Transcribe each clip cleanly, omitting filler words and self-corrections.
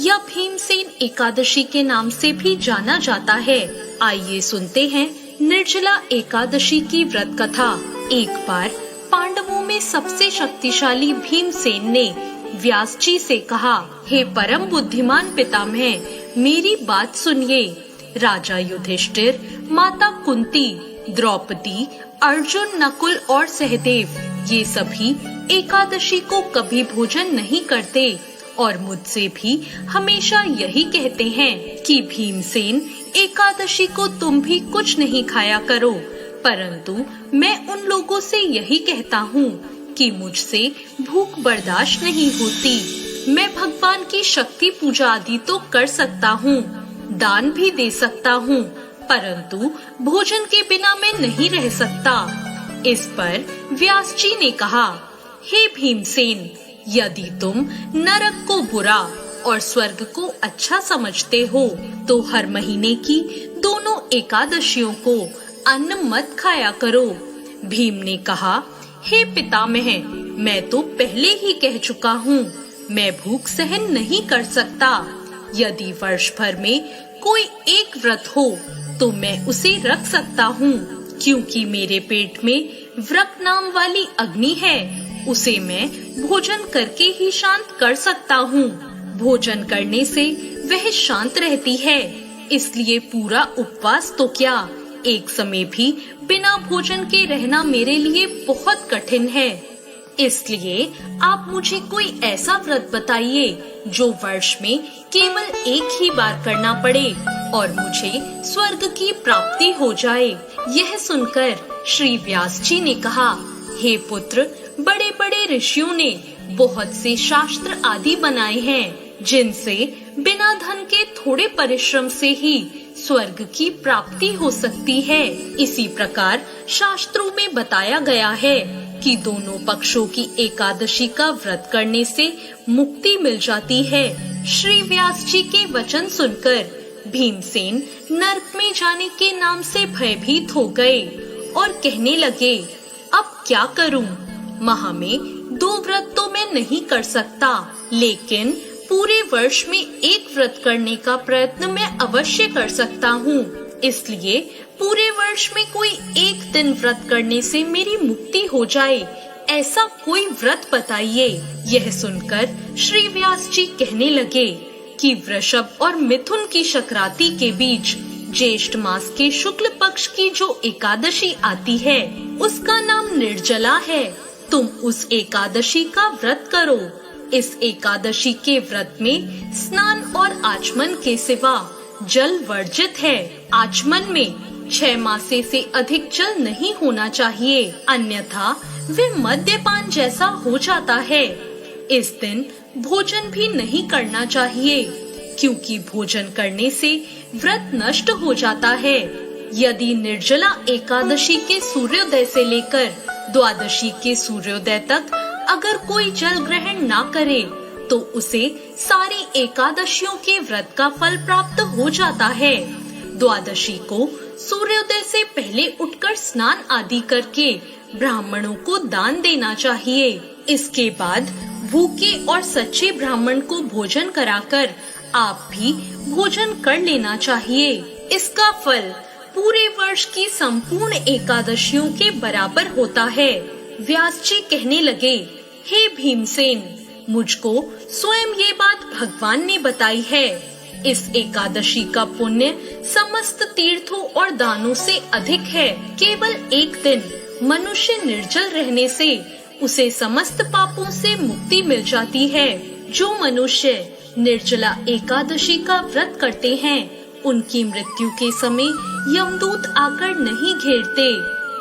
या भीमसेन एकादशी के नाम से भी जाना जाता है। आइए सुनते हैं निर्जला एकादशी की व्रत कथा। एक बार पांडवों में सबसे शक्तिशाली भीमसेन ने व्यास जी से कहा, हे परम बुद्धिमान पितामह, मेरी बात सुनिए। राजा युधिष्ठिर, माता कुंती, द्रौपदी, अर्जुन, नकुल और सहदेव ये सभी एकादशी को कभी भोजन नहीं करते और मुझसे भी हमेशा यही कहते हैं कि भीमसेन एकादशी को तुम भी कुछ नहीं खाया करो। परंतु मैं उन लोगों से यही कहता हूँ कि मुझसे भूख बर्दाश्त नहीं होती। मैं भगवान की शक्ति पूजा आदि तो कर सकता हूँ, दान भी दे सकता हूँ, परंतु भोजन के बिना मैं नहीं रह सकता। इस पर व्यास जी ने कहा, हे भीमसेन, यदि तुम नरक को बुरा और स्वर्ग को अच्छा समझते हो तो हर महीने की दोनों एकादशियों को अन्न मत खाया करो। भीम ने कहा, हे पितामह, मैं तो पहले ही कह चुका हूँ, मैं भूख सहन नहीं कर सकता। यदि वर्ष भर में कोई एक व्रत हो तो मैं उसे रख सकता हूँ, क्योंकि मेरे पेट में व्रत नाम वाली अग्नि है, उसे मैं भोजन करके ही शांत कर सकता हूँ। भोजन करने से वह शांत रहती है, इसलिए पूरा उपवास तो क्या, एक समय भी बिना भोजन के रहना मेरे लिए बहुत कठिन है। इसलिए आप मुझे कोई ऐसा व्रत बताइए जो वर्ष में केवल एक ही बार करना पड़े और मुझे स्वर्ग की प्राप्ति हो जाए। यह सुनकर श्री व्यास जी ने कहा, हे पुत्र, बड़े बड़े ऋषियों ने बहुत से शास्त्र आदि बनाए हैं, जिनसे बिना धन के थोड़े परिश्रम से ही स्वर्ग की प्राप्ति हो सकती है। इसी प्रकार शास्त्रों में बताया गया है कि दोनों पक्षों की एकादशी का व्रत करने से मुक्ति मिल जाती है। श्री व्यास जी के वचन सुनकर भीमसेन नरक में जाने के नाम से भयभीत हो गए और कहने लगे, अब क्या करूं? माह में 2 व्रत तो मैं नहीं कर सकता, लेकिन पूरे वर्ष में एक व्रत करने का प्रयत्न मैं अवश्य कर सकता हूँ। इसलिए पूरे वर्ष में कोई एक दिन व्रत करने से मेरी मुक्ति हो जाए, ऐसा कोई व्रत बताइए। यह सुनकर श्री व्यास जी कहने लगे कि वृषभ और मिथुन की संक्रांति के बीच ज्येष्ठ मास के शुक्ल पक्ष की जो एकादशी आती है, उसका नाम निर्जला है। तुम उस एकादशी का व्रत करो। इस एकादशी के व्रत में स्नान और आचमन के सिवा जल वर्जित है। आचमन में 6 मासे से अधिक जल नहीं होना चाहिए, अन्यथा वे मद्यपान जैसा हो जाता है। इस दिन भोजन भी नहीं करना चाहिए, क्योंकि भोजन करने से व्रत नष्ट हो जाता है। यदि निर्जला एकादशी के सूर्योदय से लेकर द्वादशी के सूर्योदय तक अगर कोई जल ग्रहण ना करे तो उसे सारी एकादशियों के व्रत का फल प्राप्त हो जाता है। द्वादशी को सूर्योदय से पहले उठकर स्नान आदि करके ब्राह्मणों को दान देना चाहिए। इसके बाद भूखे और सच्चे ब्राह्मण को भोजन कराकर आप भी भोजन कर लेना चाहिए। इसका फल पूरे वर्ष की संपूर्ण एकादशियों के बराबर होता है। व्यास जी कहने लगे, हे भीमसेन, मुझको स्वयं ये बात भगवान ने बताई है। इस एकादशी का पुण्य समस्त तीर्थों और दानों से अधिक है। केवल एक दिन मनुष्य निर्जल रहने से उसे समस्त पापों से मुक्ति मिल जाती है। जो मनुष्य निर्जला एकादशी का व्रत करते हैं, उनकी मृत्यु के समय यमदूत आकर नहीं घेरते,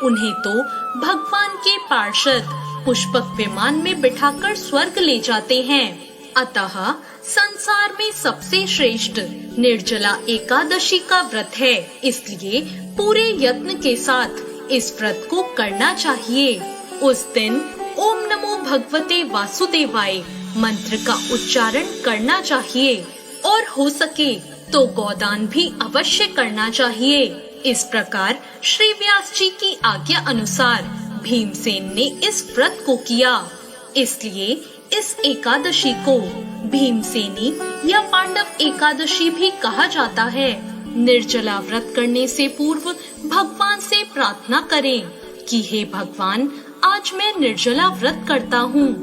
उन्हें तो भगवान के पार्षद पुष्पक विमान में बिठाकर स्वर्ग ले जाते हैं। अतः संसार में सबसे श्रेष्ठ निर्जला एकादशी का व्रत है, इसलिए पूरे यत्न के साथ इस व्रत को करना चाहिए। उस दिन ओम नमो भगवते वासुदेवाय मंत्र का उच्चारण करना चाहिए और हो सके तो गोदान भी अवश्य करना चाहिए। इस प्रकार श्री व्यास जी की आज्ञा अनुसार भीमसेन ने इस व्रत को किया। इसलिए इस एकादशी को भीमसेनी या पांडव एकादशी भी कहा जाता है। निर्जला व्रत करने से पूर्व भगवान से प्रार्थना करें कि हे भगवान, आज मैं निर्जला व्रत करता हूँ,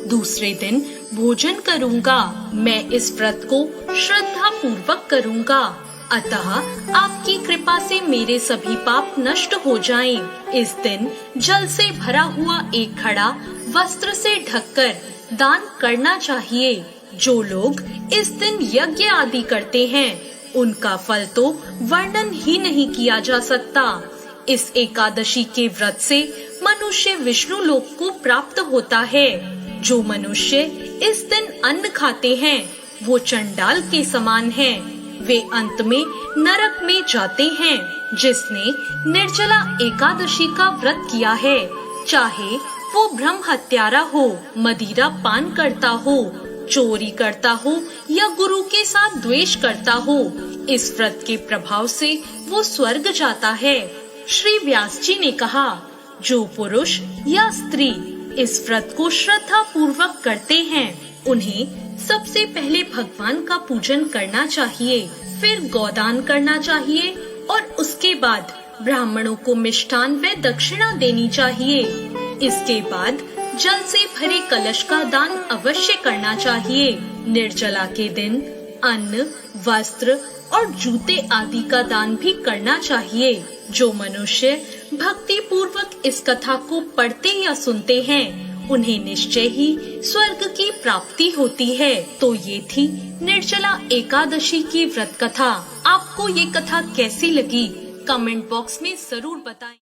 दूसरे दिन भोजन करूँगा। मैं इस व्रत को श्रद्धा पूर्वक करूँगा, अतः आपकी कृपा से मेरे सभी पाप नष्ट हो जाएं। इस दिन जल से भरा हुआ एक घड़ा वस्त्र से ढककर दान करना चाहिए। जो लोग इस दिन यज्ञ आदि करते हैं, उनका फल तो वर्णन ही नहीं किया जा सकता। इस एकादशी के व्रत से मनुष्य विष्णु लोक को प्राप्त होता है। जो मनुष्य इस दिन अन्न खाते हैं, वो चंडाल के समान हैं। वे अंत में नरक में जाते हैं। जिसने निर्जला एकादशी का व्रत किया है, चाहे वो ब्रह्म हत्यारा हो, मदिरा पान करता हो, चोरी करता हो या गुरु के साथ द्वेष करता हो, इस व्रत के प्रभाव से वो स्वर्ग जाता है। श्री व्यास जी ने कहा, जो पुरुष या स्त्री इस व्रत को श्रद्धा पूर्वक करते हैं, उन्हें सबसे पहले भगवान का पूजन करना चाहिए, फिर गौदान करना चाहिए और उसके बाद ब्राह्मणों को मिष्ठान व दक्षिणा देनी चाहिए। इसके बाद जल से भरे कलश का दान अवश्य करना चाहिए। निर्जला के दिन अन्न, वस्त्र और जूते आदि का दान भी करना चाहिए। जो मनुष्य भक्ति पूर्वक इस कथा को पढ़ते या सुनते हैं, उन्हें निश्चय ही स्वर्ग की प्राप्ति होती है। तो ये थी निर्जला एकादशी की व्रत कथा। आपको ये कथा कैसी लगी? कमेंट बॉक्स में जरूर बताएं।